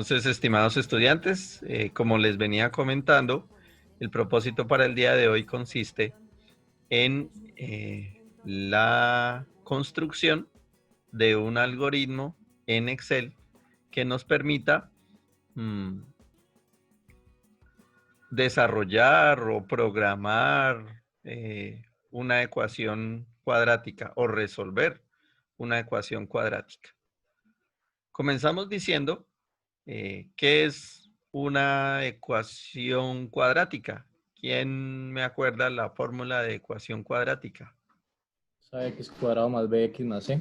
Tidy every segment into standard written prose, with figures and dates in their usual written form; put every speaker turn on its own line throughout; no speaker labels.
Entonces, estimados estudiantes, como les venía comentando, el propósito para el día de hoy consiste en la construcción de un algoritmo en Excel que nos permita desarrollar o programar una ecuación cuadrática o resolver una ecuación cuadrática. Comenzamos diciendo ¿qué es una ecuación cuadrática? ¿Quién me acuerda la fórmula de ecuación cuadrática?
X cuadrado más bx más c.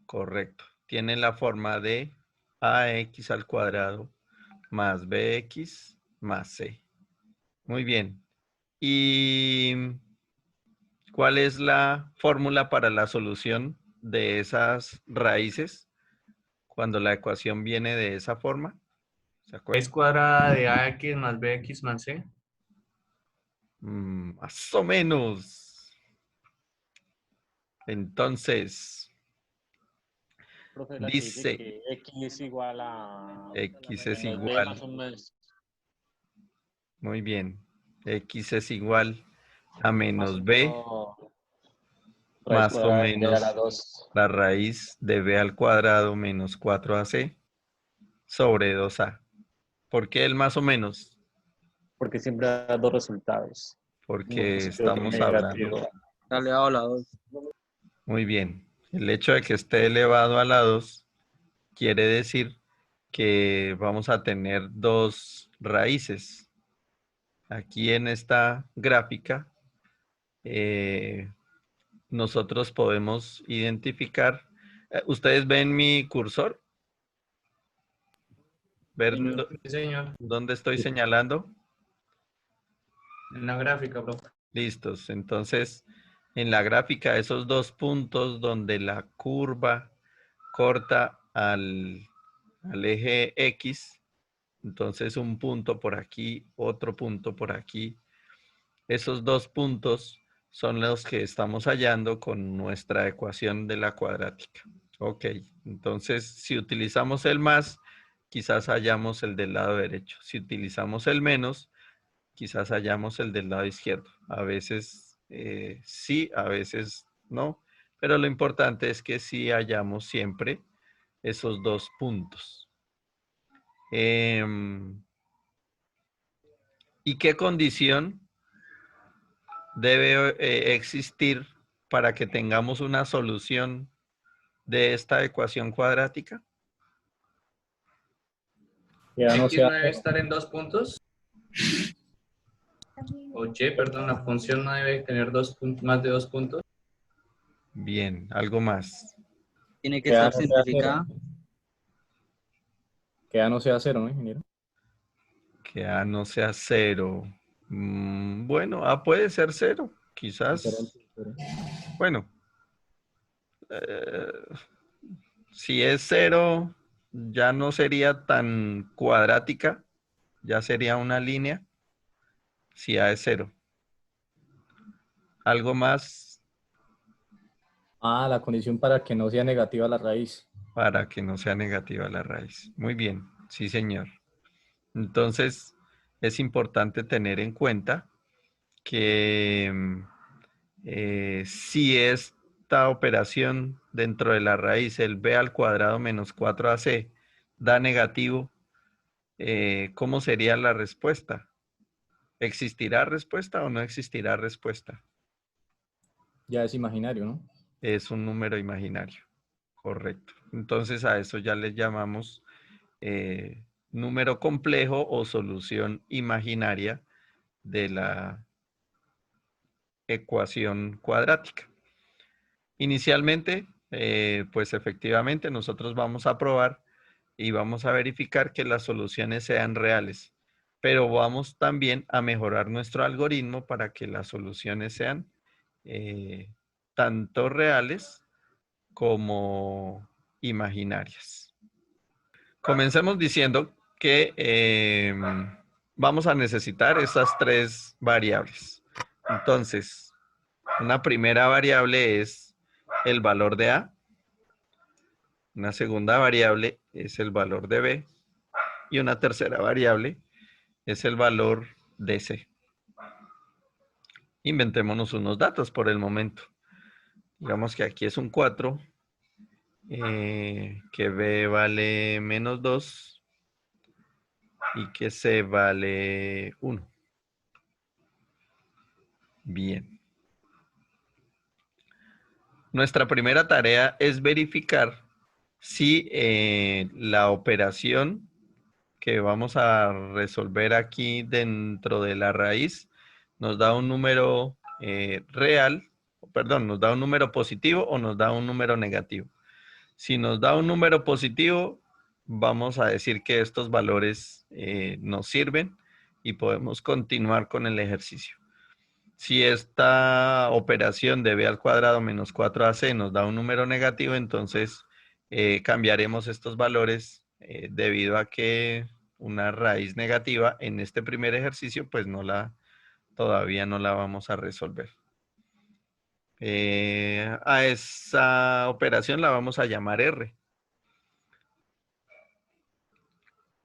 Correcto. Tiene la forma de ax al cuadrado más bx más c. Muy bien. ¿Y cuál es la fórmula para la solución de esas raíces cuando la ecuación viene de esa forma? ¿Se acuerdan?
Raíz cuadrada de ax más bx más c.
Más o menos. Entonces,
Profe, la que dice
dice
que X es igual a
X es
menos B más
igual,
o menos,
muy bien, X es igual a
más o
menos B
menos raíz
más o
cuadrada de a la
menos
2,
la raíz de B al cuadrado menos 4AC sobre 2A. ¿Por qué el más o menos?
porque siempre da dos resultados.
Porque
Positivo y
estamos hablando,
negativo.
Está elevado a la 2.
muy bien, el hecho de que esté elevado a la 2 quiere decir que vamos a tener dos raíces. Aquí en esta gráfica, nosotros podemos identificar. ¿Ustedes ven mi cursor? ¿Ven
Sí, señor.
dónde estoy señalando?
En la gráfica, profe.
Listos. Entonces, en la gráfica, esos dos puntos donde la curva corta al eje X, entonces un punto por aquí, otro punto por aquí. Esos dos puntos son los que estamos hallando con nuestra ecuación de la cuadrática. Ok, entonces si utilizamos el más, quizás hallamos el del lado derecho. Si utilizamos el menos, quizás hallamos el del lado izquierdo. A veces sí, a veces no, pero lo importante es que sí hallamos siempre esos dos puntos. ¿Y qué condición debe existir para que tengamos una solución de esta ecuación cuadrática?
Ya no
X
sea
no debe estar en 2 puntos. O y, perdón, la función no debe tener más de 2 puntos.
Bien, algo más.
Tiene que
que A
estar
no sea cero.
simplificada.
Que A no sea cero, ¿no, ingeniero?
Que A no sea cero. Bueno, A puede ser cero, quizás.
Diferente.
Bueno, eh, si es cero, ya no sería tan cuadrática, ya sería una línea. Si A es cero. Algo más
Ah, la condición para que no sea negativa la raíz.
para que no sea negativa la raíz. Muy bien, sí, señor. Entonces, es importante tener en cuenta que si esta operación dentro de la raíz, el b al cuadrado menos 4ac, da negativo, ¿cómo sería la respuesta? ¿Existirá respuesta o no existirá respuesta?
Ya es imaginario, ¿no?
Es un número imaginario, correcto. Entonces a eso ya le llamamos número complejo o solución imaginaria de la ecuación cuadrática. Inicialmente, pues efectivamente nosotros vamos a probar y vamos a verificar que las soluciones sean reales, pero vamos también a mejorar nuestro algoritmo para que las soluciones sean tanto reales como imaginarias. Comencemos diciendo que vamos a necesitar esas tres variables. Entonces, una primera variable es el valor de A. Una segunda variable es el valor de B. Y una tercera variable es el valor de C. Inventémonos unos datos por el momento. Digamos que aquí es un 4, que B vale menos 2 y que C vale 1. Bien. Nuestra primera tarea es verificar si la operación que vamos a resolver aquí dentro de la raíz nos da un número real, perdón, nos da un número positivo o nos da un número negativo. Si nos da un número positivo, vamos a decir que estos valores nos sirven y podemos continuar con el ejercicio. Si esta operación de b al cuadrado menos 4ac nos da un número negativo, entonces cambiaremos estos valores debido a que una raíz negativa en este primer ejercicio, pues todavía no la vamos a resolver. A esa operación la vamos a llamar R.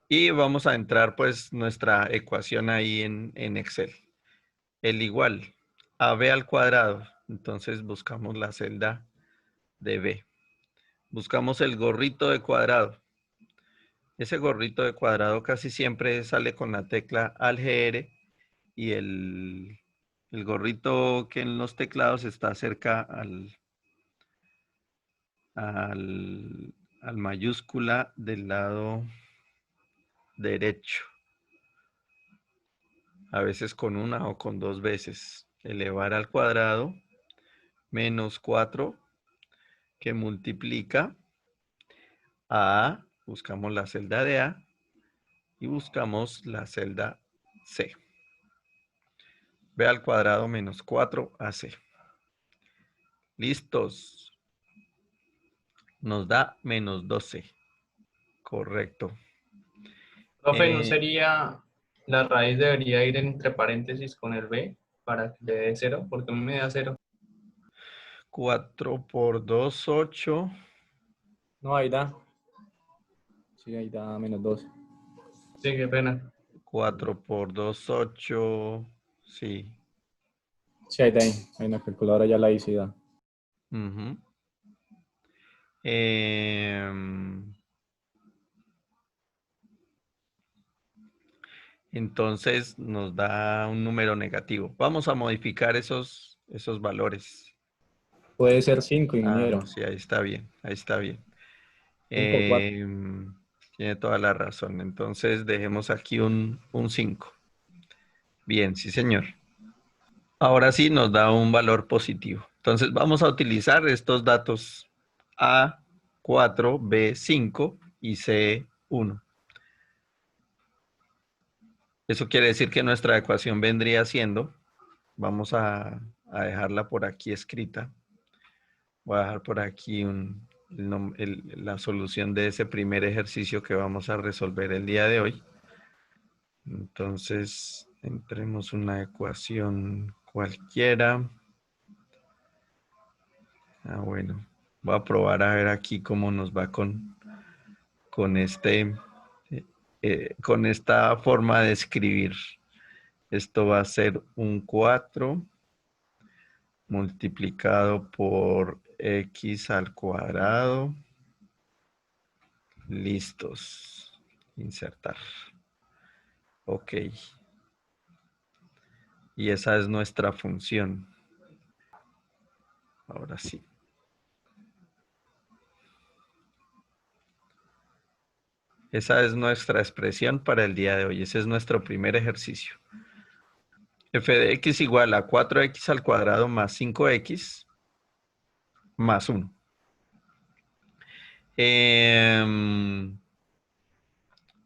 Y vamos a entrar pues nuestra ecuación ahí en Excel. El igual a b al cuadrado. Entonces buscamos la celda de b. Buscamos el gorrito de cuadrado. Ese gorrito de cuadrado casi siempre sale con la tecla AltGr y el gorrito que en los teclados está cerca al mayúscula del lado derecho. A veces con una o con dos veces. Elevar al cuadrado menos 4 que multiplica a, buscamos la celda de A y buscamos la celda C. B al cuadrado menos 4ac. Listos. Nos da menos 12. Correcto.
Profe, ¿no sería la raíz debería ir entre paréntesis con el b para que le dé 0? Porque a mí me da 0.
4 por 2, 8.
No, ahí da. Sí, ahí da menos 12.
Sí, qué pena.
4 por 2, 8. Sí.
Sí, ahí da. Ahí en la calculadora ya la hice y da.
Ujú. Entonces nos da un número negativo. Vamos a modificar esos valores.
Puede ser 5,
Ah,
ingeniero.
no, sí, ahí está bien, ahí está bien.
5 o 4.
Tiene toda la razón. Entonces dejemos aquí un 5. Bien, sí, señor. Ahora sí nos da un valor positivo. Entonces vamos a utilizar estos datos A4, B5 y C1. Eso quiere decir que nuestra ecuación vendría siendo, vamos a dejarla por aquí escrita. Voy a dejar por aquí la solución de ese primer ejercicio que vamos a resolver el día de hoy. Entonces, entremos una ecuación cualquiera. Bueno, voy a probar a ver aquí cómo nos va con esta forma de escribir. Esto va a ser un 4 multiplicado por x al cuadrado. Listos. Insertar. Ok. Y esa es nuestra función. Ahora sí. Esa es nuestra expresión para el día de hoy. Ese es nuestro primer ejercicio. F de x igual a 4x al cuadrado más 5x más 1.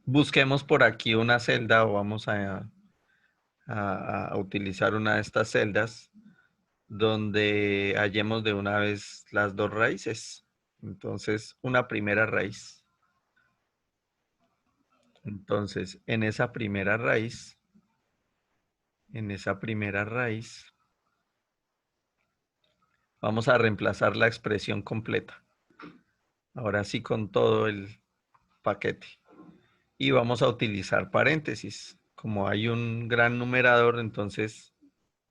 Busquemos por aquí una celda o vamos a utilizar una de estas celdas donde hallemos de una vez las dos raíces. Entonces, una primera raíz. Entonces, en esa primera raíz, vamos a reemplazar la expresión completa. Ahora sí con todo el paquete. y vamos a utilizar paréntesis. Como hay un gran numerador, entonces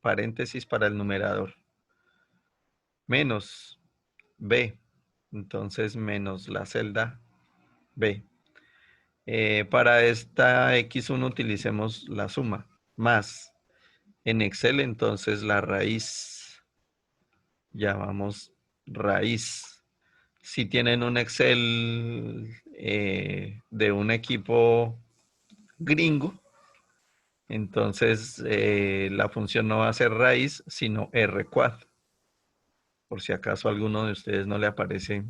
paréntesis para el numerador. Menos B. Entonces menos la celda B. Para esta X1 utilicemos la suma. Más. En Excel entonces la raíz. Llamamos raíz. Si tienen un Excel de un equipo gringo, entonces la función no va a ser raíz, sino rquad. Por si acaso a alguno de ustedes no le aparece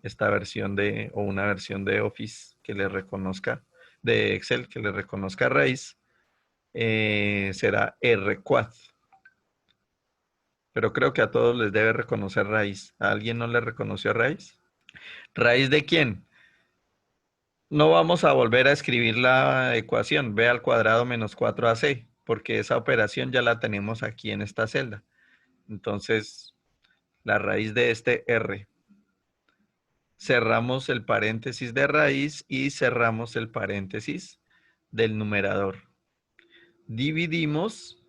esta versión o una versión de Office que le reconozca, de Excel que le reconozca raíz, será rquad. Pero creo que a todos les debe reconocer raíz. ¿A alguien no le reconoció raíz? ¿Raíz de quién? No vamos a volver a escribir la ecuación, b al cuadrado menos 4ac, porque esa operación ya la tenemos aquí en esta celda. Entonces, la raíz de este r. Cerramos el paréntesis de raíz y cerramos el paréntesis del numerador. Dividimos,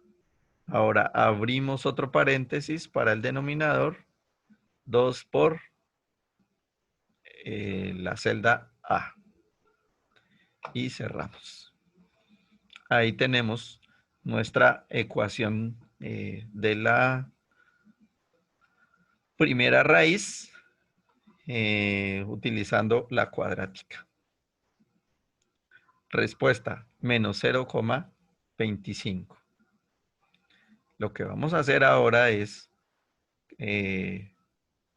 ahora abrimos otro paréntesis para el denominador, 2 por la celda A. Y cerramos. Ahí tenemos nuestra ecuación de la primera raíz utilizando la cuadrática. Respuesta, menos 0,25. Lo que vamos a hacer ahora es, en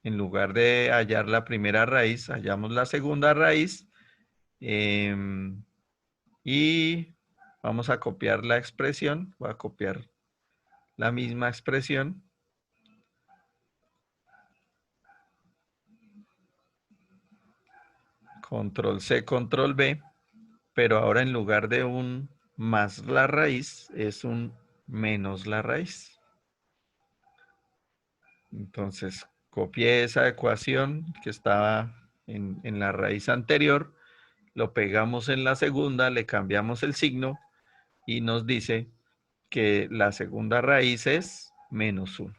lugar de hallar la primera raíz, hallamos la segunda raíz y vamos a copiar la expresión. Voy a copiar la misma expresión. Control C, Control V, pero ahora en lugar de un más la raíz, es un menos la raíz. Entonces, copié esa ecuación que estaba en la raíz anterior, lo pegamos en la segunda, le cambiamos el signo y nos dice que la segunda raíz es menos 1.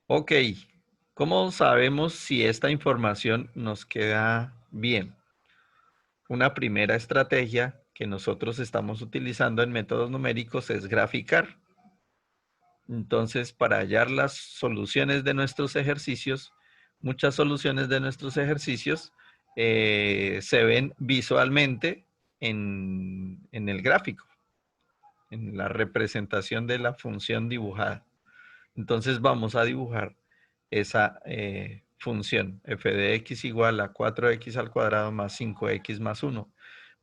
Ok, ¿cómo sabemos si esta información nos queda bien? Una primera estrategia que nosotros estamos utilizando en métodos numéricos es graficar. Entonces, para hallar las soluciones de nuestros ejercicios, muchas soluciones de nuestros ejercicios se ven visualmente en el gráfico, en la representación de la función dibujada. Entonces vamos a dibujar esa función f de x igual a 4x al cuadrado más 5x más 1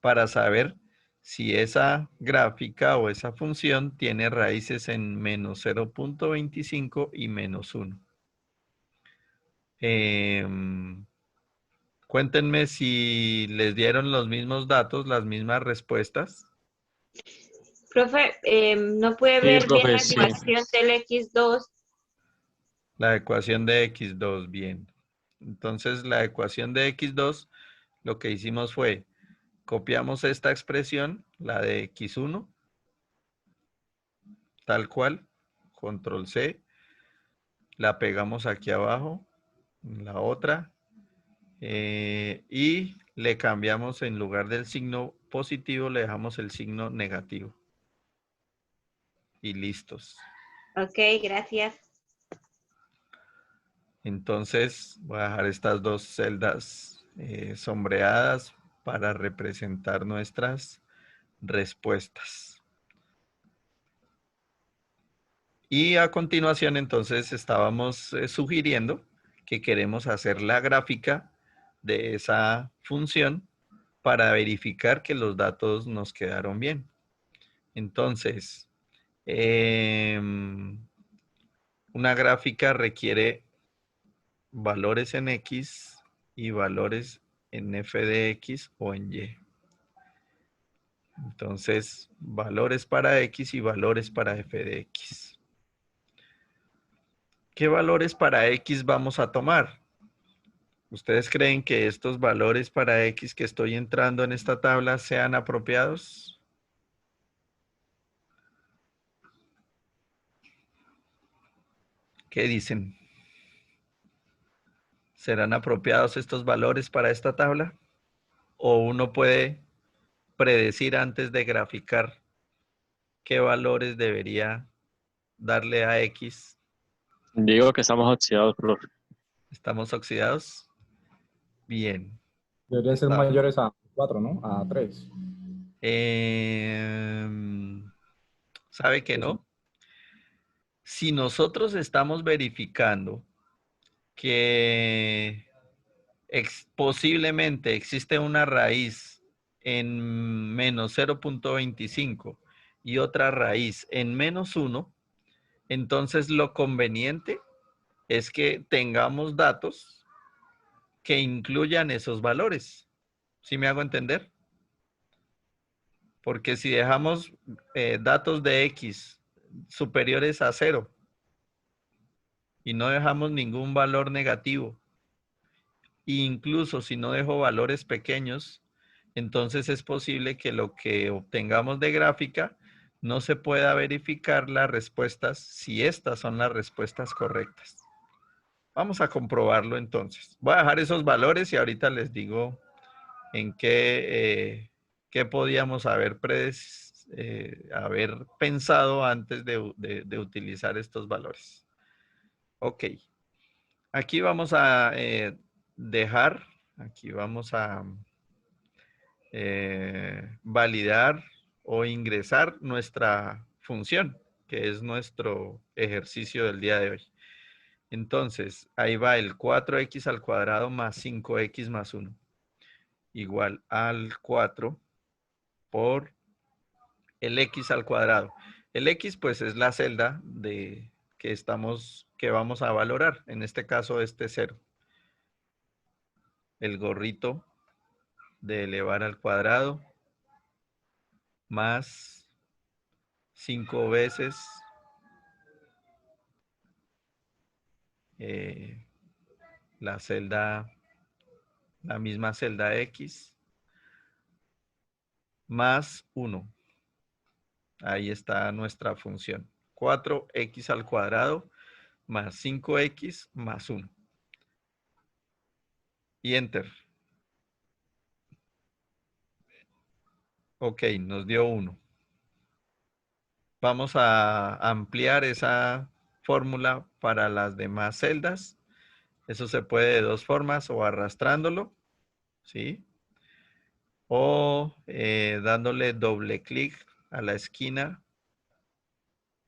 para saber si esa gráfica o esa función tiene raíces en menos 0.25 y menos 1. Cuéntenme si les dieron los mismos datos, las mismas respuestas.
Profe, no puede
Sí,
ver bien
profe,
la
sí.
ecuación del X2.
La ecuación de X2, bien. Entonces, la ecuación de X2, lo que hicimos fue, copiamos esta expresión, la de X1, tal cual, Control C, la pegamos aquí abajo, en la otra, y le cambiamos en lugar del signo positivo, le dejamos el signo negativo. Y listos.
Ok, gracias.
Entonces voy a dejar estas dos celdas sombreadas para representar nuestras respuestas. Y a continuación entonces estábamos sugiriendo que queremos hacer la gráfica de esa función para verificar que los datos nos quedaron bien. Entonces, una gráfica requiere valores en X y valores en f de X o en Y. Entonces, valores para X y valores para f de X. ¿Qué valores para X vamos a tomar? ¿Ustedes creen que estos valores para X que estoy entrando en esta tabla sean apropiados? ¿Qué dicen? ¿Serán apropiados estos valores para esta tabla? ¿O uno puede predecir antes de graficar qué valores debería darle a X?
Digo que estamos oxidados, profe.
¿Estamos oxidados? Bien.
Deberían ser
Está.
mayores a 4, ¿no? A 3.
¿Sabe que no? Si nosotros estamos verificando que posiblemente existe una raíz en menos 0.25 y otra raíz en menos 1, entonces lo conveniente es que tengamos datos que incluyan esos valores. ¿Sí me hago entender? Porque si dejamos datos de X superiores a 0 y no dejamos ningún valor negativo, e incluso si no dejo valores pequeños, entonces es posible que lo que obtengamos de gráfica no se pueda verificar las respuestas si estas son las respuestas correctas. Vamos a comprobarlo entonces. Voy a dejar esos valores y ahorita les digo en qué podíamos haber pensado antes de utilizar estos valores. Ok. Aquí vamos a dejar, aquí vamos a validar o ingresar nuestra función, que es nuestro ejercicio del día de hoy. Entonces, ahí va el 4x al cuadrado más 5x más 1, igual al 4 por el x al cuadrado. El x, pues, es la celda que vamos a valorar. En este caso, este 0. El gorrito de elevar al cuadrado más 5 veces la misma celda X más 1. Ahí está nuestra función. 4x al cuadrado más 5x más 1. Y enter. Ok, nos dio 1. Vamos a ampliar esa fórmula para las demás celdas. Eso se puede de dos formas, o arrastrándolo, ¿sí? O dándole doble clic a la esquina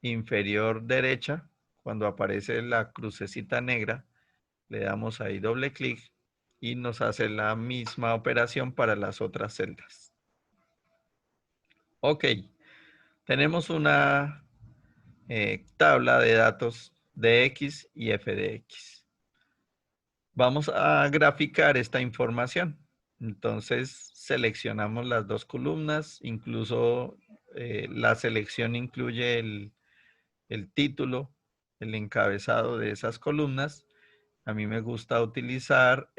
inferior derecha. Cuando aparece la crucecita negra, le damos ahí doble clic y nos hace la misma operación para las otras celdas. Ok, tenemos una tabla de datos de X y f de X. Vamos a graficar esta información. Entonces seleccionamos las dos columnas, incluso la selección incluye el título, el encabezado de esas columnas. A mí me gusta utilizar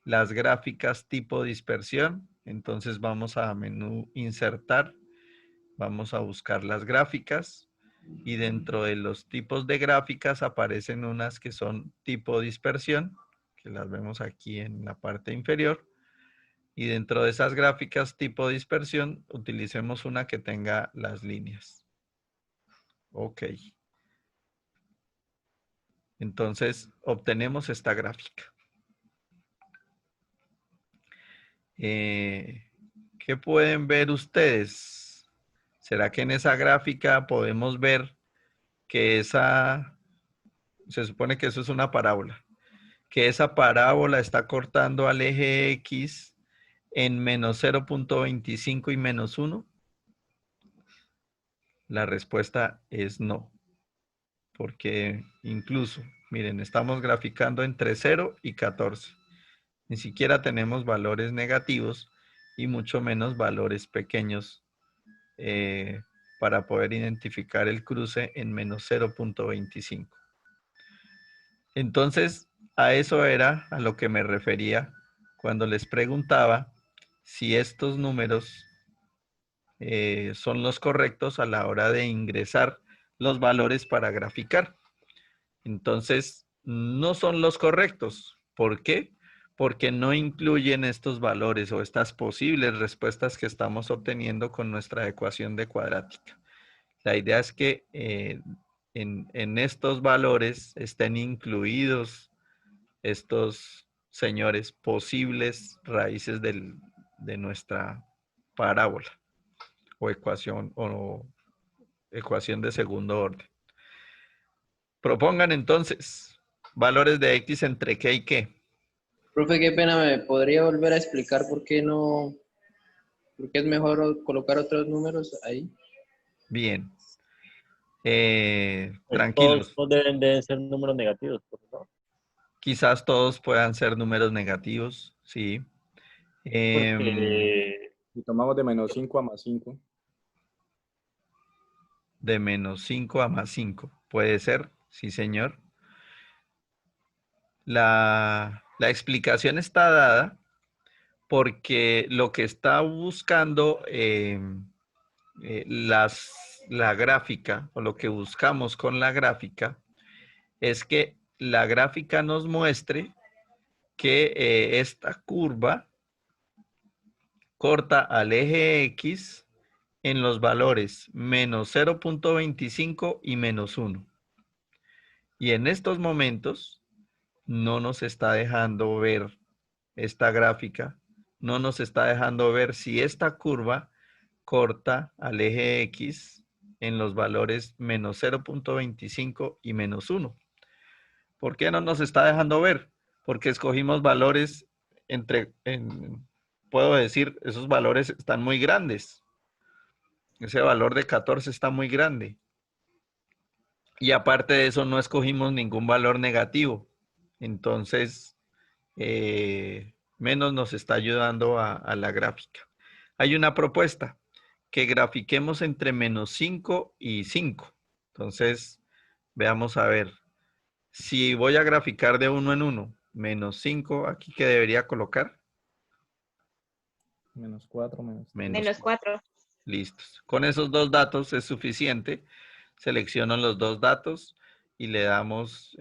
las gráficas tipo dispersión. Entonces vamos a menú insertar, vamos a buscar las gráficas y dentro de los tipos de gráficas aparecen unas que son tipo dispersión, que las vemos aquí en la parte inferior. Y dentro de esas gráficas tipo dispersión, utilicemos una que tenga las líneas. Ok. Entonces, obtenemos esta gráfica. ¿Qué pueden ver ustedes? ¿Será que en esa gráfica podemos ver que se supone que eso es una parábola, que esa parábola está cortando al eje X en menos 0.25 y menos 1? La respuesta es no, porque incluso, miren, estamos graficando entre 0 y 14. Ni siquiera tenemos valores negativos y mucho menos valores pequeños para poder identificar el cruce en menos 0.25. Entonces, a eso era a lo que me refería cuando les preguntaba si estos números son los correctos a la hora de ingresar los valores para graficar. Entonces, no son los correctos. ¿Por qué? Porque no incluyen estos valores o estas posibles respuestas que estamos obteniendo con nuestra ecuación de cuadrática. La idea es que en estos valores estén incluidos estos señores posibles raíces de nuestra parábola o ecuación de segundo orden. Propongan entonces valores de x entre qué y qué.
Profe, qué pena, ¿me podría volver a explicar por qué es mejor colocar otros números ahí?
Bien.
Pues
Tranquilos.
todos deben ser números negativos, por favor.
Quizás todos puedan ser números negativos, sí.
Porque
Si tomamos de menos 5 a más 5.
De menos 5 a más 5. Puede ser, sí, señor. La explicación está dada porque lo que está buscando la gráfica, o lo que buscamos con la gráfica, es que la gráfica nos muestre que esta curva corta al eje X en los valores menos 0.25 y menos 1. Y en estos momentos no nos está dejando ver esta gráfica, no nos está dejando ver si esta curva corta al eje X en los valores menos 0.25 y menos 1. ¿Por qué no nos está dejando ver? Porque escogimos valores puedo decir, esos valores están muy grandes. Ese valor de 14 está muy grande. Y aparte de eso, no escogimos ningún valor negativo. Entonces, menos nos está ayudando a la gráfica. Hay una propuesta, que grafiquemos entre menos 5 y 5. Entonces, veamos a ver. Si voy a graficar de 1 en 1, menos 5, ¿aquí qué debería colocar?
Menos 4, menos 3.
Menos 4.
Listos. Con esos dos datos es suficiente. Selecciono los dos datos y le damos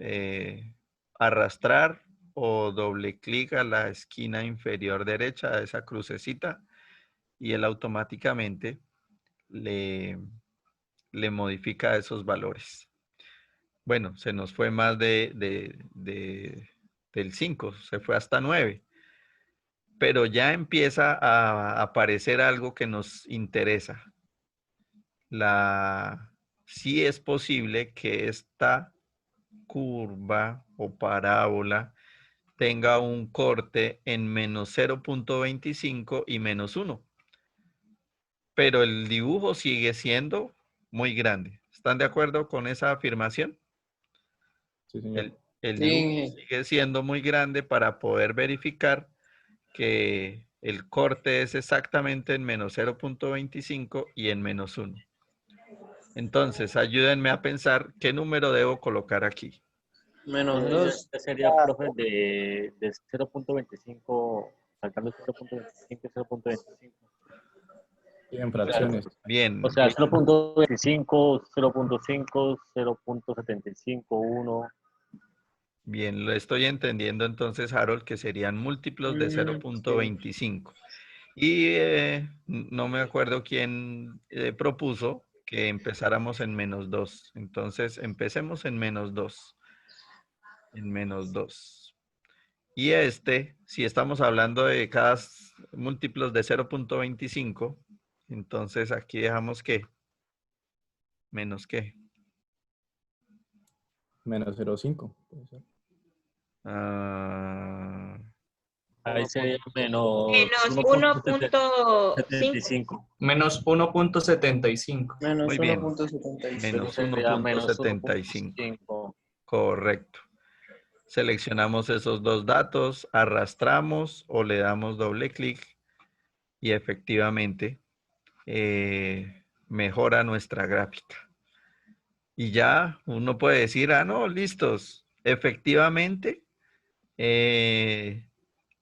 arrastrar o doble clic a la esquina inferior derecha de esa crucecita y él automáticamente le modifica esos valores. Bueno, se nos fue más del 5, se fue hasta 9. Pero ya empieza a aparecer algo que nos interesa. Sí es posible que esta curva o parábola tenga un corte en menos 0.25 y menos 1. Pero el dibujo sigue siendo muy grande. ¿Están de acuerdo con esa afirmación?
Sí, señor.
El
Sí.
dibujo sigue siendo muy grande para poder verificar que el corte es exactamente en menos 0.25 y en menos 1. Entonces, ayúdenme a pensar qué número debo colocar aquí.
Menos 2.
sería, profe, de 0.25, saltando 0.25 y 0.25.
Sí, en fracciones.
Bien.
O sea, 0.25, 0.5, 0.75, 1.
Bien, lo estoy entendiendo entonces, Harold, que serían múltiplos de 0.25. Y no me acuerdo quién propuso que empezáramos en menos 2. Entonces, empecemos en menos 2. En menos 2. Y si estamos hablando de cada múltiplos de 0.25, entonces aquí dejamos ¿qué? ¿Menos qué?
Menos 0,5. Puede ser.
Ahí sería menos
Menos
1.75.
Menos 1.75.
Menos
Muy bien.
1.75.
Menos
Sería menos
1.75.
1.5.
Correcto. Seleccionamos esos dos datos, arrastramos o le damos doble clic y efectivamente mejora nuestra gráfica. Y ya uno puede decir, no, listos. Efectivamente,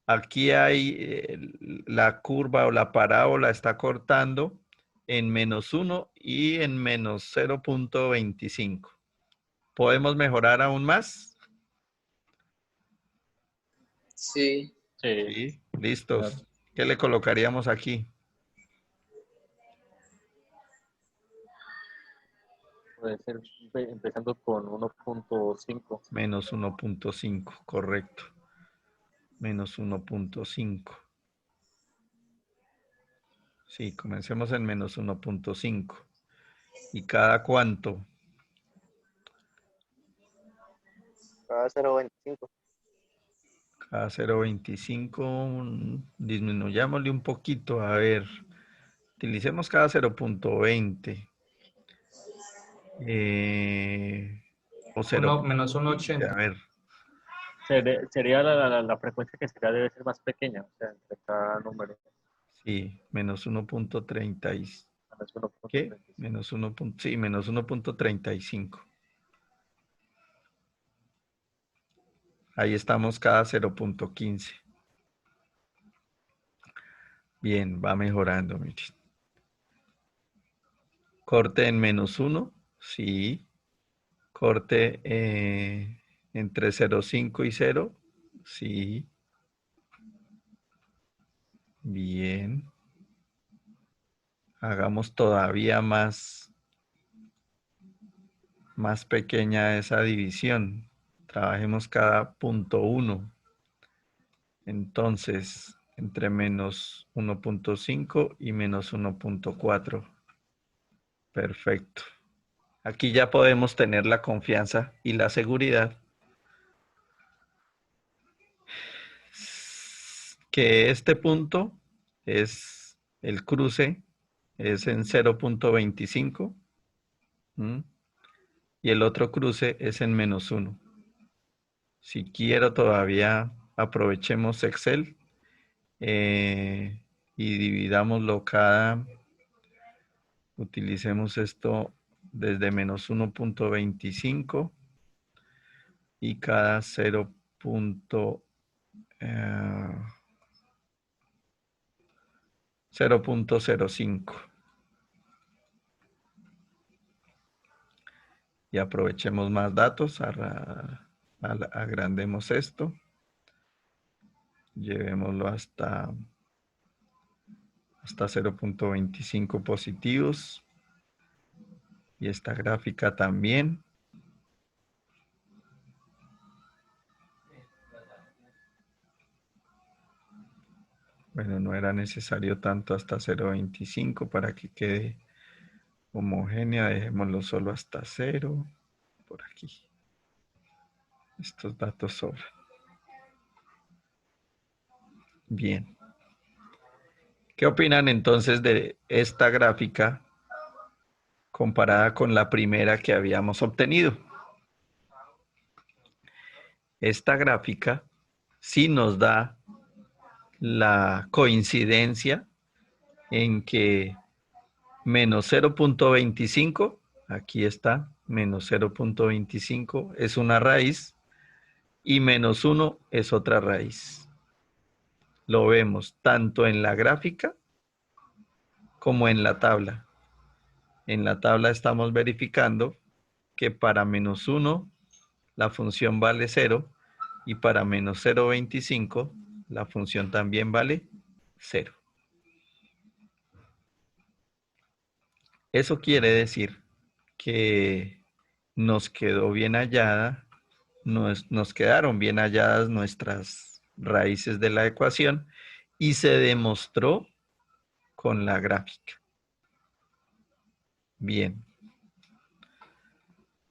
Aquí hay la curva o la parábola está cortando en -1 y en -0.25. ¿Podemos mejorar aún más?
Sí.
Sí.
Sí, listos. ¿Qué le colocaríamos aquí?
Puede ser empezando con 1.5.
-1.5, correcto. -1.5. Sí, comencemos en -1.5. ¿Y cada cuánto?
Cada 0.25.
Cada 0.25, disminuyámosle un poquito, a ver, utilicemos cada 0.20. O 0.15,
Menos
a
1.80.
ver,
Sería la frecuencia que sería debe ser más pequeña, o sea, entre cada número.
sí, menos 1.30.
Menos
¿Qué?
1.35.
Menos 1. Sí, menos 1.35. Ahí estamos cada 0.15. Bien, va mejorando, miren. Corte en -1, sí. Corte entre 0.5 y 0, sí. Bien. Hagamos todavía más pequeña esa división. Trabajemos cada .1. Entonces, entre -1.5 y -1.4. Perfecto. Aquí ya podemos tener la confianza y la seguridad que este punto es el cruce, es en 0.25. Y el otro cruce es en -1. Si quiero todavía aprovechemos Excel y dividámoslo utilicemos esto desde -1.25 y cada 0.05. Y aprovechemos más datos, agrandemos esto, llevémoslo hasta 0.25 positivos. Y esta gráfica también. Bueno, no era necesario tanto hasta 0.25 para que quede homogénea. Dejémoslo solo hasta 0. Por aquí. Estos datos sobran. Bien. ¿Qué opinan entonces de esta gráfica comparada con la primera que habíamos obtenido? Esta gráfica sí nos da la coincidencia en que menos 0.25, aquí está, menos 0.25 es una raíz y -1 es otra raíz. Lo vemos tanto en la gráfica como en la tabla. En la tabla estamos verificando que para -1 la función vale 0 y para menos 0.25 la función también vale 0. Eso quiere decir que nos quedó bien hallada, nos quedaron bien halladas nuestras raíces de la ecuación y se demostró con la gráfica. Bien.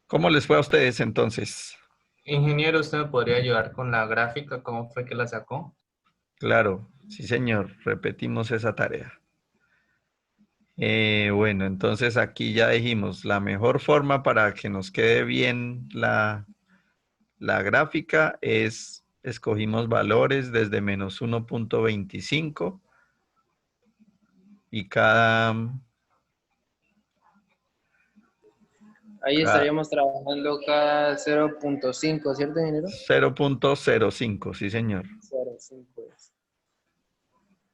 ¿Cómo les fue a ustedes entonces?
Ingeniero, ¿usted me podría ayudar con la gráfica? ¿Cómo fue que la sacó?
Claro, sí señor, repetimos esa tarea. Bueno, entonces aquí ya dijimos, la mejor forma para que nos quede bien la gráfica es, escogimos valores desde -1.25 y
Ahí estaríamos trabajando cada 0.5, ¿cierto, ingeniero?
0.05, sí, señor.
0.5 es.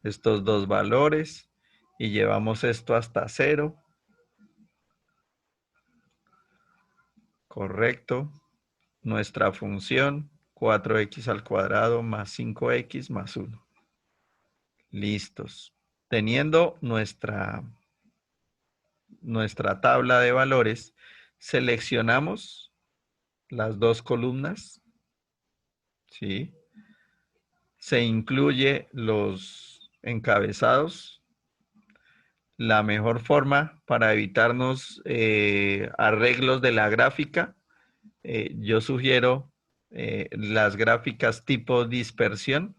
Estos dos valores y llevamos esto hasta 0. Correcto. Nuestra función 4x al cuadrado más 5x más 1. Listos. Teniendo nuestra tabla de valores, seleccionamos las dos columnas, ¿sí? Se incluye los encabezados. La mejor forma para evitarnos arreglos de la gráfica, yo sugiero las gráficas tipo dispersión,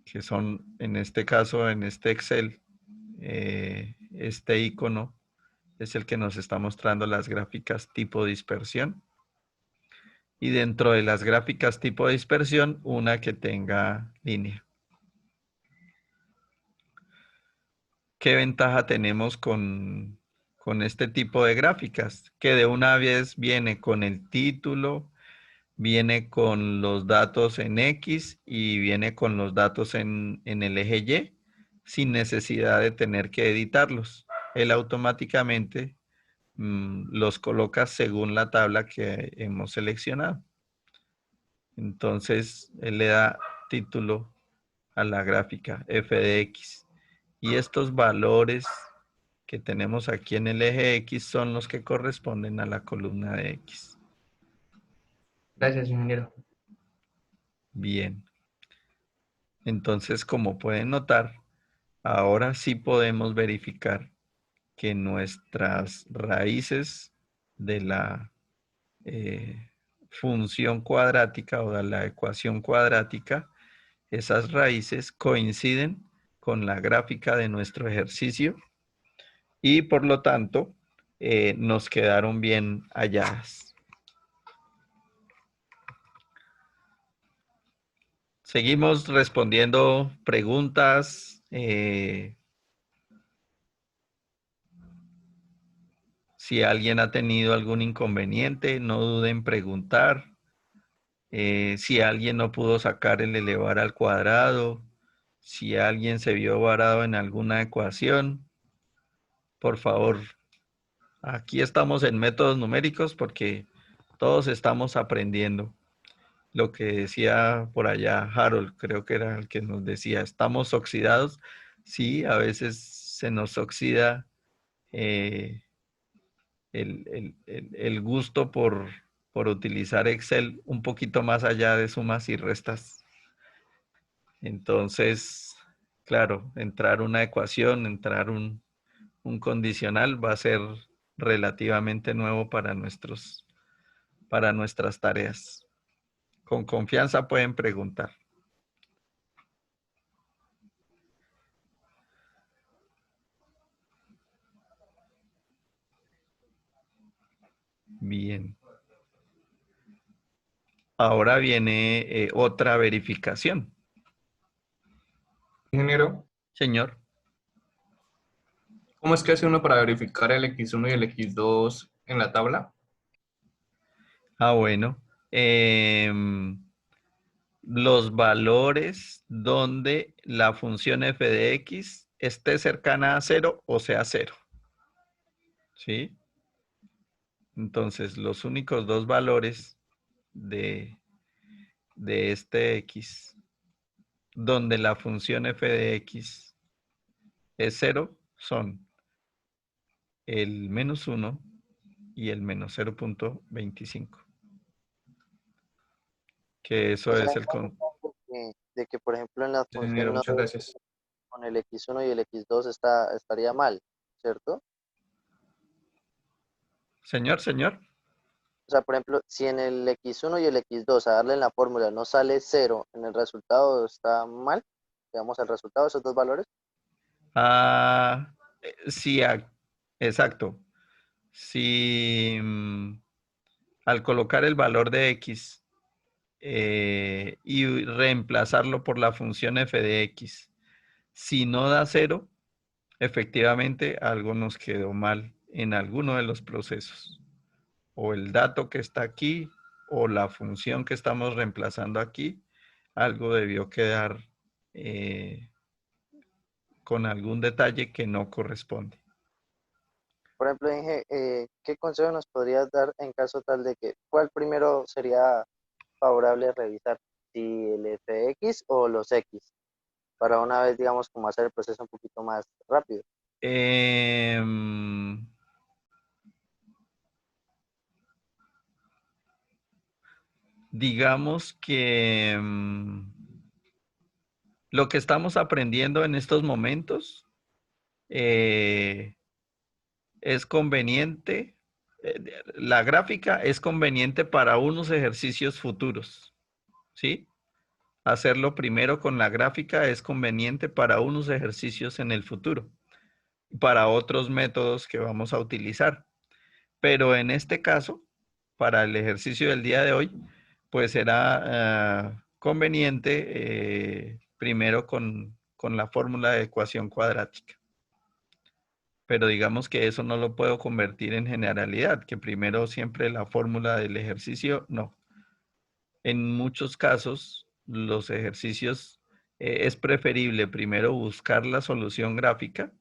que son en este caso, en este Excel, este icono es el que nos está mostrando las gráficas tipo dispersión. Y dentro de las gráficas tipo dispersión, una que tenga línea. ¿Qué ventaja tenemos con este tipo de gráficas? Que de una vez viene con el título, viene con los datos en X y viene con los datos en el eje Y, sin necesidad de tener que editarlos. Él automáticamente los coloca según la tabla que hemos seleccionado. Entonces, él le da título a la gráfica f de x. Y estos valores que tenemos aquí en el eje X son los que corresponden a la columna de X.
Gracias, ingeniero.
Bien. Entonces, como pueden notar, ahora sí podemos verificar que nuestras raíces de la función cuadrática o de la ecuación cuadrática, esas raíces coinciden con la gráfica de nuestro ejercicio y por lo tanto nos quedaron bien halladas. Seguimos respondiendo preguntas. Si alguien ha tenido algún inconveniente, no duden en preguntar. Si alguien no pudo sacar el elevar al cuadrado, si alguien se vio varado en alguna ecuación, por favor, aquí estamos en métodos numéricos porque todos estamos aprendiendo. Lo que decía por allá Harold, creo que era el que nos decía, ¿estamos oxidados? Sí, a veces se nos oxida el gusto por utilizar Excel un poquito más allá de sumas y restas. Entonces, claro, entrar una ecuación, entrar un condicional va a ser relativamente nuevo para nuestras tareas. Con confianza pueden preguntar. Bien. Ahora viene otra verificación.
Ingeniero,
Señor.
¿cómo es que hace uno para verificar el X1 y el X2 en la tabla?
Ah, bueno. Los valores donde la función f de x esté cercana a 0 o sea 0. ¿Sí? Entonces, los únicos dos valores de este x donde la función f de x es 0 son el -1 y el -0.25. Que eso
O sea,
es el...
de que, por ejemplo, en la
Sí, ingeniero,
función
muchas gracias.
con el X1 y el X2 estaría mal, ¿cierto?
Señor.
O sea, por ejemplo, si en el X1 y el X2 a darle en la fórmula no sale 0, en el resultado está mal, digamos, el resultado de esos dos valores.
Ah, sí, exacto. Si al colocar el valor de x y reemplazarlo por la función f de x, si no da 0, efectivamente algo nos quedó mal en alguno de los procesos. O el dato que está aquí, o la función que estamos reemplazando aquí, algo debió quedar con algún detalle que no corresponde.
Por ejemplo, Inge, ¿qué consejo nos podrías dar en caso tal de que, cuál primero sería favorable revisar? ¿Si el fx o los x? Para una vez, digamos, como hacer el proceso un poquito más rápido.
Digamos que lo que estamos aprendiendo en estos momentos es conveniente, la gráfica es conveniente para unos ejercicios futuros, ¿sí? Hacerlo primero con la gráfica es conveniente para unos ejercicios en el futuro, para otros métodos que vamos a utilizar. Pero en este caso, para el ejercicio del día de hoy, pues será conveniente primero con la fórmula de ecuación cuadrática. Pero digamos que eso no lo puedo convertir en generalidad, que primero siempre la fórmula del ejercicio, no. En muchos casos, los ejercicios es preferible primero buscar la solución gráfica.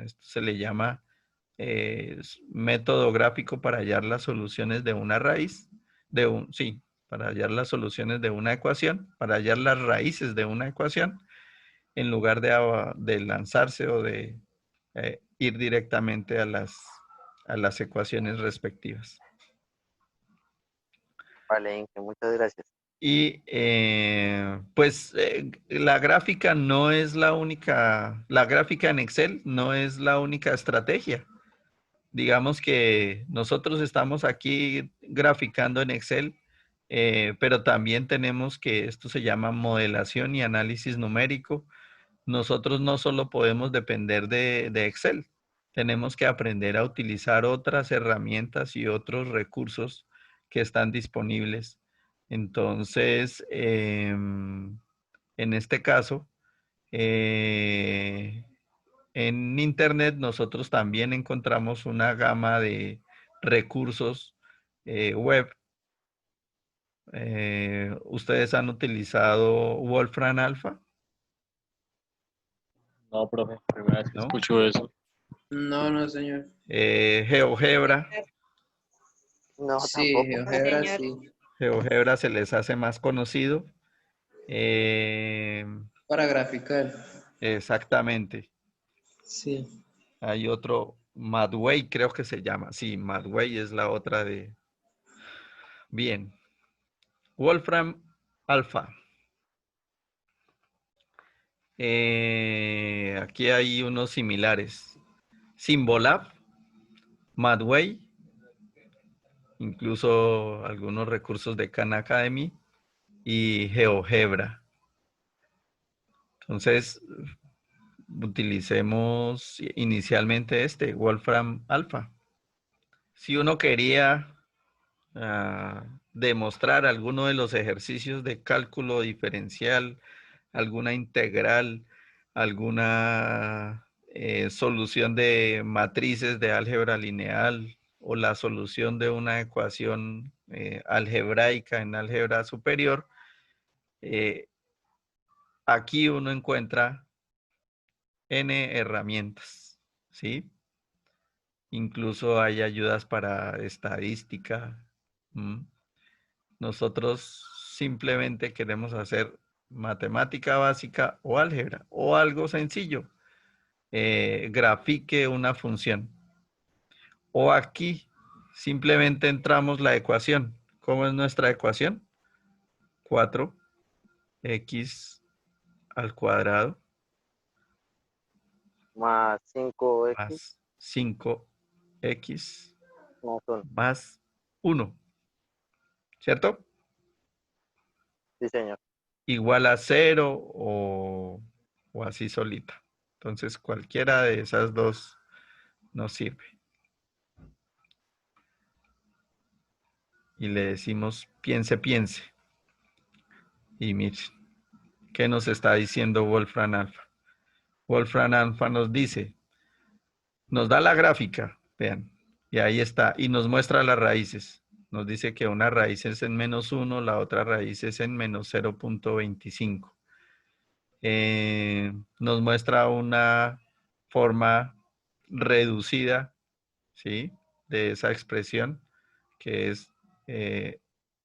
Esto se le llama método gráfico para hallar las soluciones de una raíz, para hallar las soluciones de una ecuación, para hallar las raíces de una ecuación, en lugar de lanzarse o de ir directamente a las ecuaciones respectivas.
Vale, Inge, muchas gracias.
Y pues la gráfica no es la única, la gráfica en Excel no es la única estrategia. Digamos que nosotros estamos aquí graficando en Excel, pero también tenemos que esto se llama modelación y análisis numérico. Nosotros no solo podemos depender de Excel, tenemos que aprender a utilizar otras herramientas y otros recursos que están disponibles. Entonces, en este caso, en Internet nosotros también encontramos una gama de recursos web. ¿Ustedes han utilizado Wolfram Alpha?
No, profe, primera vez que
¿No?
escucho eso.
No, no, señor.
GeoGebra.
No,
Sí,
tampoco.
GeoGebra,
señor.
sí.
GeoGebra se les hace más conocido.
Para graficar.
Exactamente.
Sí.
Hay otro, Madway creo que se llama. Sí, Madway es la otra de... Bien. Wolfram Alpha. Aquí hay unos similares. Symbolab, Madway, incluso algunos recursos de Khan Academy y GeoGebra. Entonces, utilicemos inicialmente Wolfram Alpha. Si uno quería demostrar alguno de los ejercicios de cálculo diferencial, alguna integral, alguna solución de matrices de álgebra lineal o la solución de una ecuación algebraica en álgebra superior, aquí uno encuentra N herramientas, ¿sí? Incluso hay ayudas para estadística. Nosotros simplemente queremos hacer matemática básica o álgebra o algo sencillo. Grafique una función. O aquí simplemente entramos la ecuación. ¿Cómo es nuestra ecuación? 4x al cuadrado
Más 5x
más 5x
más 1.
más 1. ¿Cierto?
Sí, señor.
Igual a 0 o así solita. Entonces cualquiera de esas dos nos sirve. Y le decimos piense, piense. Y miren, ¿qué nos está diciendo Wolfram Alpha? Wolfram Alpha nos dice, Nos da la gráfica, vean, y ahí está, y nos muestra las raíces. Nos dice que una raíz es en -1, la otra raíz es en -0.25. Nos muestra una forma reducida, ¿sí?, de esa expresión, que es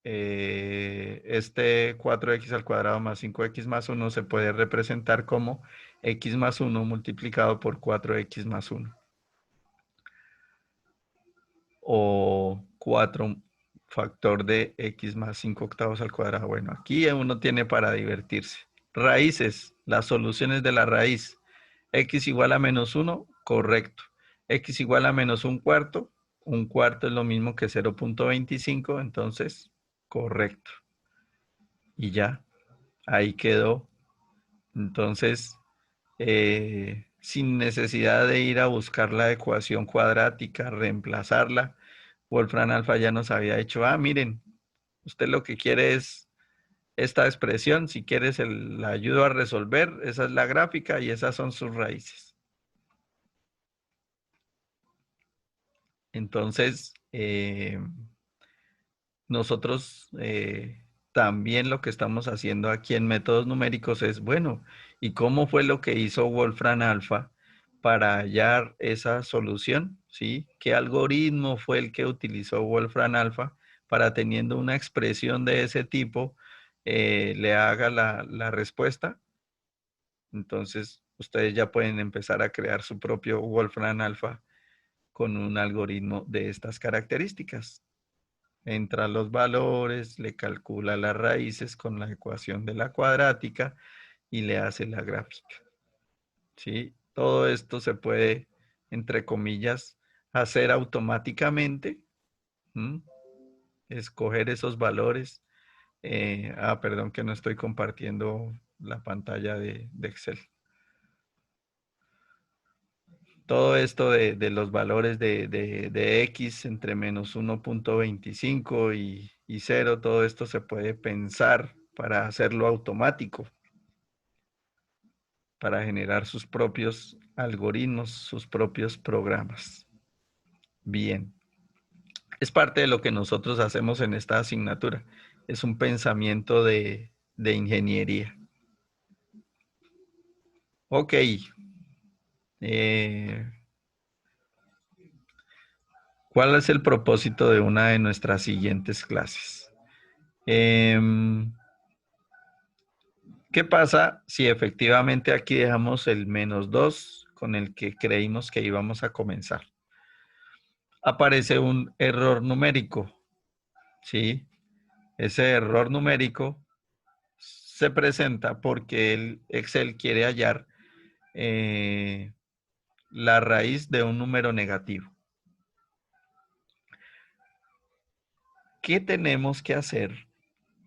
este 4x al cuadrado más 5x más 1 se puede representar como x más 1 multiplicado por 4x más 1. O 4 factor de x más 5 octavos al cuadrado. Bueno, aquí uno tiene para divertirse. Raíces, las soluciones de la raíz. X igual a -1, correcto. X igual a -1/4, un cuarto es lo mismo que 0.25, entonces, correcto. Y ya, ahí quedó. Entonces, sin necesidad de ir a buscar la ecuación cuadrática, reemplazarla, Wolfram Alpha ya nos había dicho, miren, usted lo que quiere es esta expresión, si quieres la ayudo a resolver, esa es la gráfica y esas son sus raíces. Entonces, nosotros también lo que estamos haciendo aquí en métodos numéricos es, bueno, ¿y cómo fue lo que hizo Wolfram Alpha para hallar esa solución? ¿Sí? ¿Qué algoritmo fue el que utilizó Wolfram Alpha para, teniendo una expresión de ese tipo, le haga la respuesta? Entonces, ustedes ya pueden empezar a crear su propio Wolfram Alpha con un algoritmo de estas características. Entra los valores, le calcula las raíces con la ecuación de la cuadrática y le hace la gráfica. ¿Sí? Todo esto se puede, entre comillas, hacer automáticamente. Escoger esos valores. Perdón que no estoy compartiendo la pantalla de Excel. Todo esto de los valores de X entre -1.25 y 0, todo esto se puede pensar para hacerlo automático, para generar sus propios algoritmos, sus propios programas. Bien. Es parte de lo que nosotros hacemos en esta asignatura. Es un pensamiento de ingeniería. Ok. ¿Cuál es el propósito de una de nuestras siguientes clases? ¿Qué pasa si efectivamente aquí dejamos el -2 con el que creímos que íbamos a comenzar? Aparece un error numérico, ¿sí? Ese error numérico se presenta porque el Excel quiere hallar la raíz de un número negativo. ¿Qué tenemos que hacer?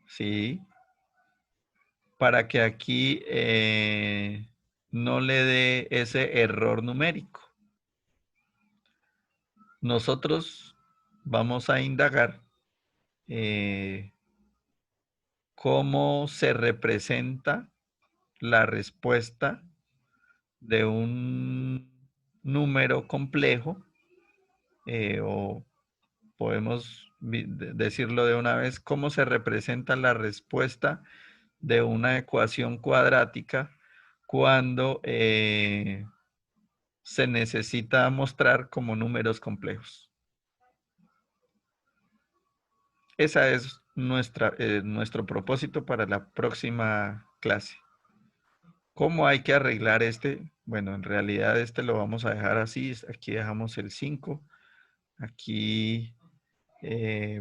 ¿Sí? Para que aquí no le dé ese error numérico. Nosotros vamos a indagar cómo se representa la respuesta de un número complejo, o podemos decirlo de una vez, cómo se representa la respuesta de una ecuación cuadrática cuando se necesita mostrar como números complejos. Esa es nuestro propósito para la próxima clase. ¿Cómo hay que arreglar este? Bueno, en realidad este lo vamos a dejar así. Aquí dejamos el 5. Aquí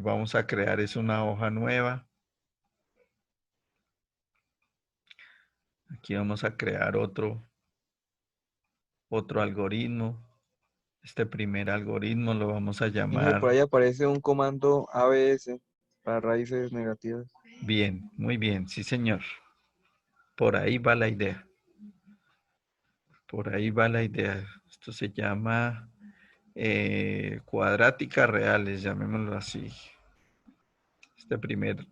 vamos a crear una hoja nueva. Aquí vamos a crear otro algoritmo. Este primer algoritmo lo vamos a llamar.
Por ahí aparece un comando ABS para raíces negativas.
Bien, muy bien, sí señor. Por ahí va la idea. Por ahí va la idea. Esto se llama cuadráticas reales, llamémoslo así. Este primer.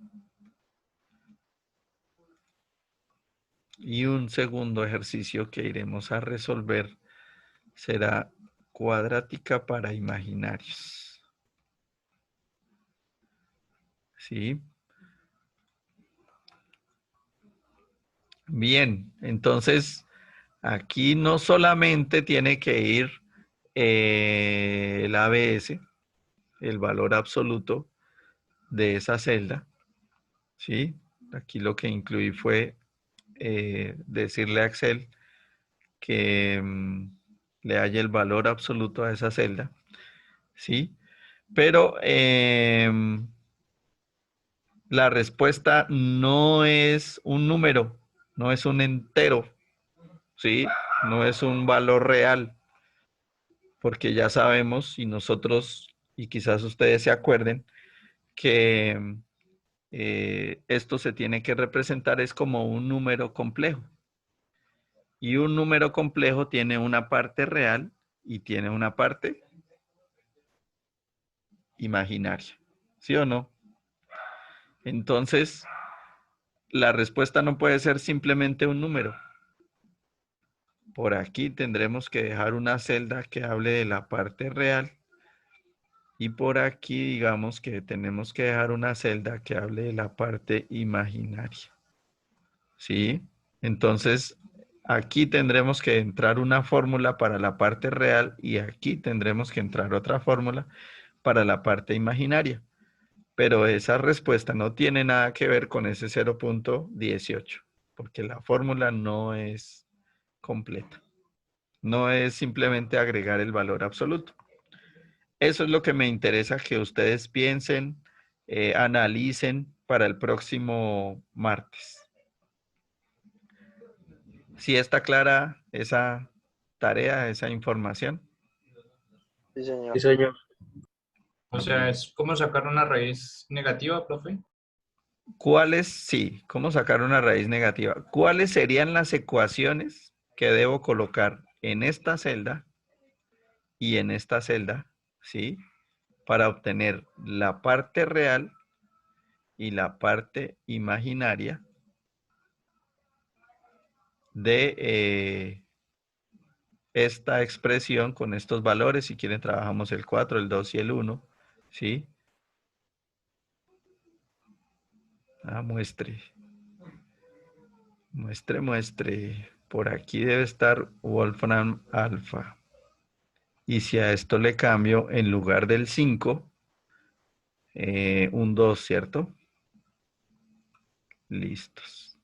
Y un segundo ejercicio que iremos a resolver será cuadrática para imaginarios. ¿Sí? Bien, entonces aquí no solamente tiene que ir el ABS, el valor absoluto de esa celda, ¿sí? Aquí lo que incluí fue decirle a Excel que le haya el valor absoluto a esa celda, ¿sí? Pero la respuesta no es un número, no es un entero, ¿sí? No es un valor real, porque ya sabemos, y nosotros, y quizás ustedes se acuerden, que esto se tiene que representar es como un número complejo. Y un número complejo tiene una parte real y tiene una parte imaginaria, ¿sí o no? Entonces, la respuesta no puede ser simplemente un número. Por aquí tendremos que dejar una celda que hable de la parte real y por aquí digamos que tenemos que dejar una celda que hable de la parte imaginaria. ¿Sí? Entonces, aquí tendremos que entrar una fórmula para la parte real y aquí tendremos que entrar otra fórmula para la parte imaginaria. Pero esa respuesta no tiene nada que ver con ese 0.18, porque la fórmula no es completa. No es simplemente agregar el valor absoluto. Eso es lo que me interesa que ustedes piensen, analicen para el próximo martes. ¿Sí está clara esa tarea, esa información?
Sí, señor.
Sí, señor.
O sea, es como sacar una raíz negativa, profe.
¿Cuáles, sí, cómo sacar una raíz negativa? ¿Cuáles serían las ecuaciones que debo colocar en esta celda y en esta celda, sí, para obtener la parte real y la parte imaginaria de esta expresión con estos valores? Si quieren trabajamos el 4, el 2 y el 1, ¿sí? Muestre. Muestre. Por aquí debe estar Wolfram Alpha. Y si a esto le cambio, en lugar del 5, un 2, ¿cierto? Listos.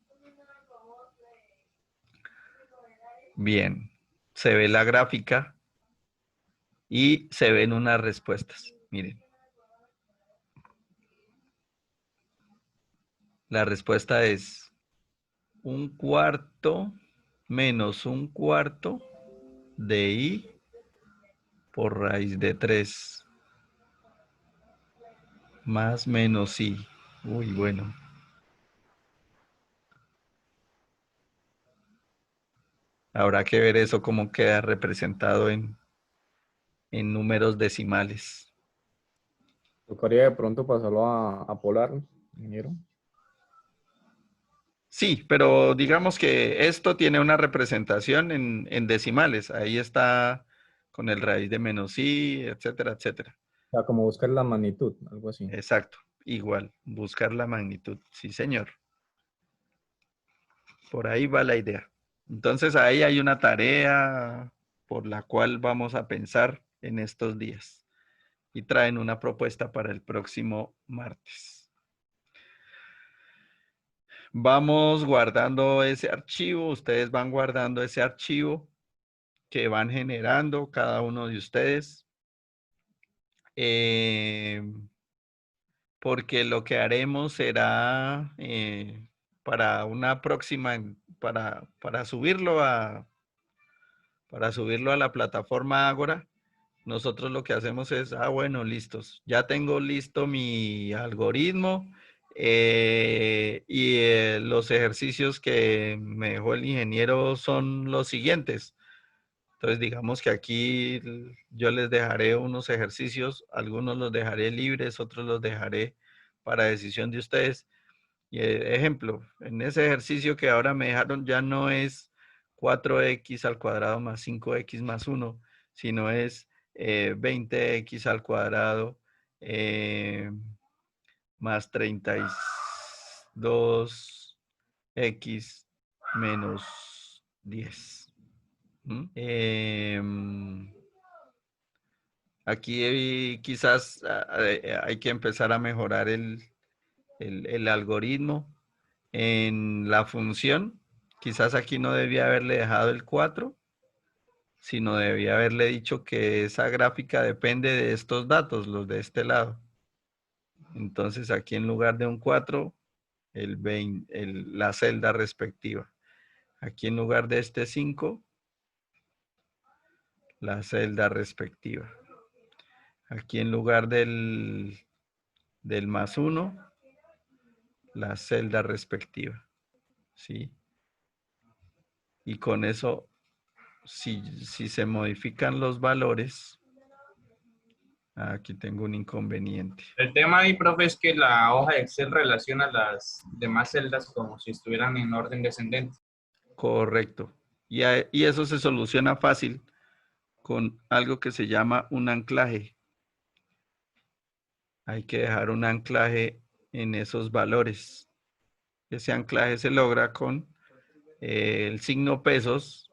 Bien. Se ve la gráfica y se ven unas respuestas. Miren. La respuesta es 1/4 menos 1/4 de i por raíz de 3 más menos i. Uy, bueno. Habrá que ver eso cómo queda representado en números decimales.
Tocaría de pronto pasarlo a Polar, ingeniero.
Sí, pero digamos que esto tiene una representación en decimales. Ahí está con el raíz de menos i, etcétera, etcétera.
O sea, como buscar la magnitud, algo así.
Exacto, igual, buscar la magnitud. Sí, señor. Por ahí va la idea. Entonces ahí hay una tarea por la cual vamos a pensar en estos días. Y traen una propuesta para el próximo martes. Vamos guardando ese archivo. Ustedes van guardando ese archivo que van generando cada uno de ustedes. Porque lo que haremos será para una próxima, para subirlo a la plataforma Ágora. Nosotros lo que hacemos es, bueno, listos, ya tengo listo mi algoritmo y los ejercicios que me dejó el ingeniero son los siguientes. Entonces, digamos que aquí yo les dejaré unos ejercicios, algunos los dejaré libres, otros los dejaré para decisión de ustedes. Y ejemplo, en ese ejercicio que ahora me dejaron ya no es 4x² más 5x más 1, sino es 20x al cuadrado más 32x menos 10. Aquí quizás hay que empezar a mejorar el algoritmo. En la función, quizás aquí no debía haberle dejado el 4, sino debía haberle dicho que esa gráfica depende de estos datos, los de este lado. Entonces aquí en lugar de un 4, la celda respectiva. Aquí en lugar de este 5, la celda respectiva. Aquí en lugar del más 1, la celda respectiva. ¿Sí? Y con eso, si se modifican los valores, aquí tengo un inconveniente.
El tema ahí, profe, es que la hoja de Excel relaciona las demás celdas como si estuvieran en orden descendente.
Correcto. Y eso se soluciona fácil con algo que se llama un anclaje. Hay que dejar un anclaje en esos valores. Ese anclaje se logra con el signo pesos.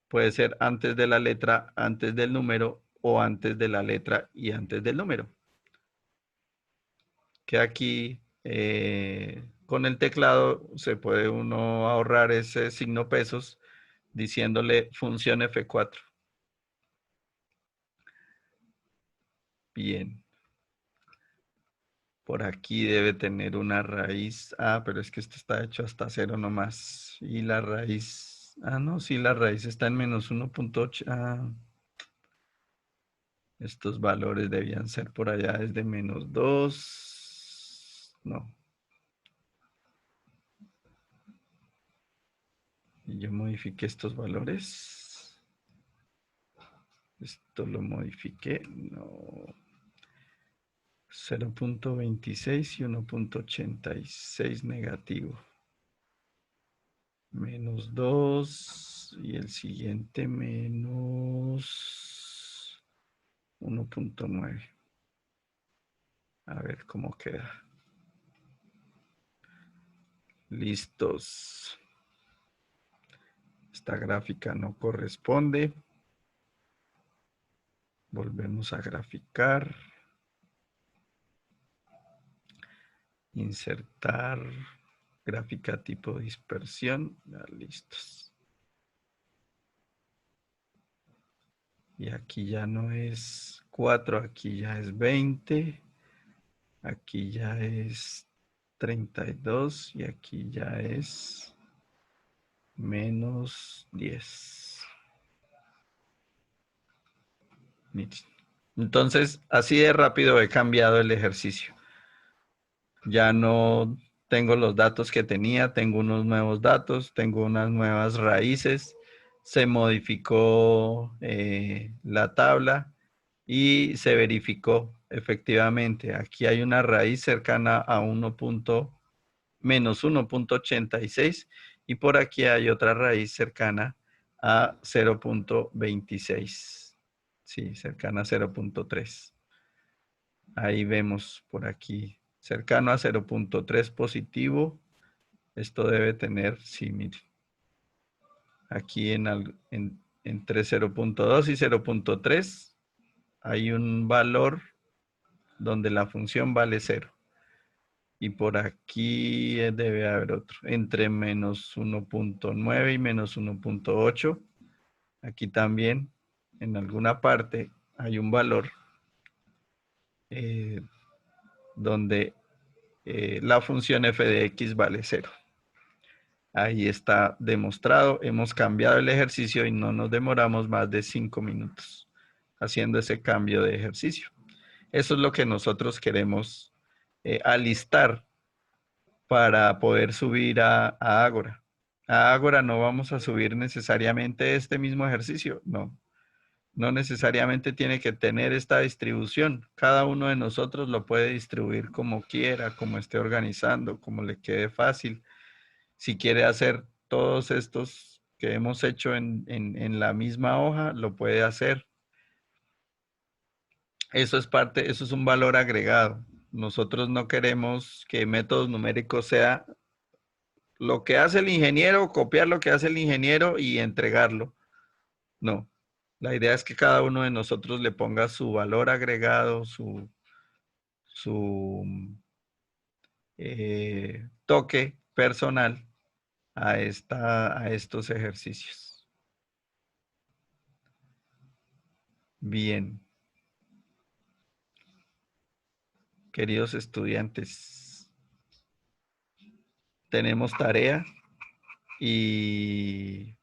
Puede ser antes de la letra, antes del número, o antes de la letra y antes del número. Que aquí con el teclado se puede uno ahorrar ese signo pesos diciéndole función F4. Bien. Por aquí debe tener una raíz. Ah, pero es que esto está hecho hasta 0 nomás. Y la raíz. Ah, no, sí, la raíz está en menos 1.8. Ah. Estos valores debían ser por allá desde menos 2. No. Y yo modifiqué estos valores. Esto lo modifiqué. No. 0.26 y 1.86 negativo. Menos 2 y el siguiente menos 1.9. A ver cómo queda. Listos. Esta gráfica no corresponde. Volvemos a graficar. Insertar. Gráfica tipo dispersión. Ya, listos. Y aquí ya no es 4, aquí ya es 20. Aquí ya es 32 y aquí ya es menos 10. Entonces, así de rápido he cambiado el ejercicio. Ya no tengo los datos que tenía, tengo unos nuevos datos, tengo unas nuevas raíces. Se modificó la tabla y se verificó efectivamente. Aquí hay una raíz cercana a menos 1.86 y por aquí hay otra raíz cercana a 0.26. Sí, cercana a 0.3. Ahí vemos por aquí, cercano a 0.3 positivo. Esto debe tener, sí, miren. Aquí entre 0.2 y 0.3 hay un valor donde la función vale 0. Y por aquí debe haber otro, entre menos 1.9 y menos 1.8. Aquí también, en alguna parte, hay un valor donde la función f de x vale 0. Ahí está demostrado. Hemos cambiado el ejercicio y no nos demoramos más de 5 minutos haciendo ese cambio de ejercicio. Eso es lo que nosotros queremos alistar para poder subir a Ágora. A Ágora no vamos a subir necesariamente este mismo ejercicio, no. No necesariamente tiene que tener esta distribución. Cada uno de nosotros lo puede distribuir como quiera, como esté organizando, como le quede fácil. Si quiere hacer todos estos que hemos hecho en la misma hoja, lo puede hacer. Eso es parte, eso es un valor agregado. Nosotros no queremos que métodos numéricos sea lo que hace el ingeniero, copiar lo que hace el ingeniero y entregarlo. No. La idea es que cada uno de nosotros le ponga su valor agregado, su toque personal a estos ejercicios. Bien. Queridos estudiantes, tenemos tarea y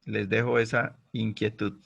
les dejo esa inquietud.